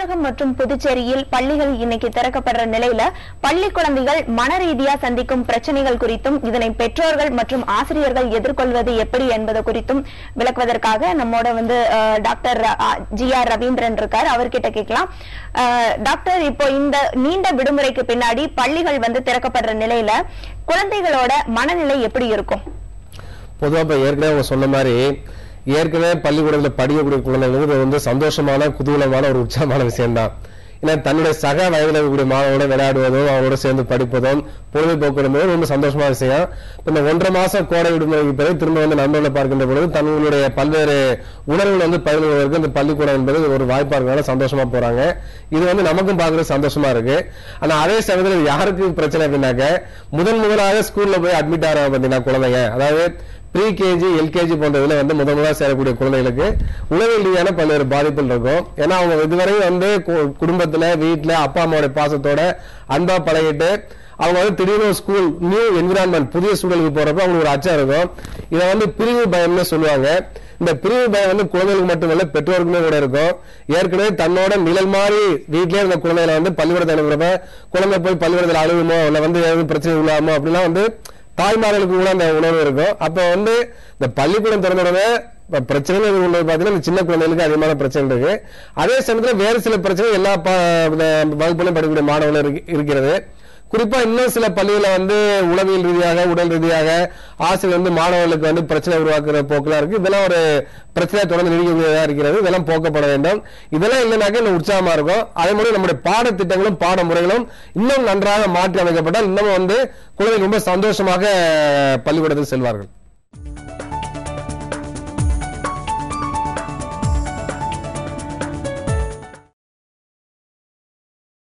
தமிழகம் மற்றும் புதுச்சேரியில் பள்ளிகள் இன்னைக்கு திறக்கப்படுற நிலையில பள்ளி குழந்தைகள் மனரீதியா சந்திக்கும் பிரச்சனைகள் குறித்தும் இதனை பெற்றோர்கள் மற்றும் ஆசிரியர்கள் எதிர்கொள்வது எப்படி என்பது குறித்தும் விளக்குவதற்காக நம்மோட டாக்டர் ஜி.ஆர். ரவீந்திரன் இருக்கார். அவர்கிட்ட கேட்கலாம். டாக்டர், இப்போ இந்த நீண்ட விடுமுறைக்கு பின்னாடி பள்ளிகள் திறக்கப்படுற நிலையில குழந்தைகளோட மனநிலை எப்படி இருக்கும்? பொதுவா ஏற்கனவே சொன்ன மாதிரி ஏற்கனவே பள்ளிக்கூடத்தில் படிக்கக்கூடிய குழந்தைங்களுக்கு சந்தோஷமான குதூகலமான ஒரு உற்சாகமான விஷயம்தான். ஏன்னா தன்னுடைய சக வயதில் இருக்கக்கூடிய மாணவரோட விளையாடுவதும் அவங்களோட சேர்ந்து படிப்பதும் பொழுதுபோக்குறது ரொம்ப சந்தோஷமான விஷயம். இந்த 1.5 மாசம் கோடை விடுமுறைக்கு பிறகு திரும்ப நண்பர்களை பார்க்கின்ற பொழுது தங்களுடைய பல்வேறு உணர்வுகள் பகிர்வதற்கு இந்த பள்ளிக்கூடம் என்பது ஒரு வாய்ப்பா இருக்கனால சந்தோஷமா போறாங்க. இது நமக்கும் பார்க்கறது சந்தோஷமா இருக்கு. ஆனா அதே சமயத்தில் யாருக்கு பிரச்சனை அப்படின்னாக்க முதலாக ஸ்கூல்ல போய் அட்மிட் ஆகிறாங்க பார்த்தீங்கன்னா குழந்தைங்க, அதாவது ப்ரீ கேஜி எல்கேஜி போன்றதுல முதலாக சேரக்கூடிய குழந்தைகளுக்கு உளவியல் ரீதியான பல்வேறு பாதிப்புகள் இருக்கும். ஏன்னா அவங்க இதுவரையும் குடும்பத்துல வீட்டுல அப்பா அம்மாவோட பாசத்தோட அன்பா பழகிட்டு அவங்க திடீர்னு ஸ்கூல் நியூ என்விரான்மெண்ட் புதிய சூழலுக்கு போறப்ப அவங்களுக்கு ஒரு அச்சம் இருக்கும். இதை பிரிவு பயம்னு சொல்லுவாங்க. இந்த பிரிவு பயம் குழந்தைகளுக்கு மட்டுமல்ல பெற்றோருக்குமே கூட இருக்கும். ஏற்கனவே தன்னோட நிழல் மாதிரி வீட்டிலே இருந்த குழந்தைகளை பள்ளிக்கூடத்தை அனுப்புறப்ப குழந்தை போய் பள்ளிக்கூடத்தில் அழுகுமோ இல்ல ஏதாவது பிரச்சனை உள்ளாமோ அப்படிலாம் தாய்மார்களுக்கு கூட அந்த உணர்வு இருக்கும். அப்ப இந்த பள்ளிக்கூடம் திறந்தோடனே பிரச்சனை உள்ளது பாத்தீங்கன்னா சின்ன குழந்தைகளுக்கு அதிகமான பிரச்சனை இருக்கு. அதே சமயத்துல வேறு சில பிரச்சனை எல்லா வகுப்புலையும் படிக்கக்கூடிய மாணவர்கள் இருக்கிறது. குறிப்பா இன்னும் சில பள்ளிகளை உளவியல் ரீதியாக உடல் ரீதியாக ஆசிரியர் மாணவர்களுக்கு பிரச்சனை உருவாக்குற போக்கெல்லாம் இருக்கு. இதெல்லாம் ஒரு பிரச்சனையை தொடர்ந்து நீடிக்கக்கூடியதா இருக்கிறது. இதெல்லாம் போக்கப்பட வேண்டும். இதெல்லாம் இல்லைனாக்க இன்னும் உற்சாகமா இருக்கும். அதே மாதிரி நம்முடைய பாடத்திட்டங்களும் பாடமுறைகளும் இன்னும் நன்றாக மாற்றி அமைக்கப்பட்டால் இன்னும் குழந்தைகள் ரொம்ப சந்தோஷமாக பள்ளிக்கூடத்தில் செல்வார்கள்.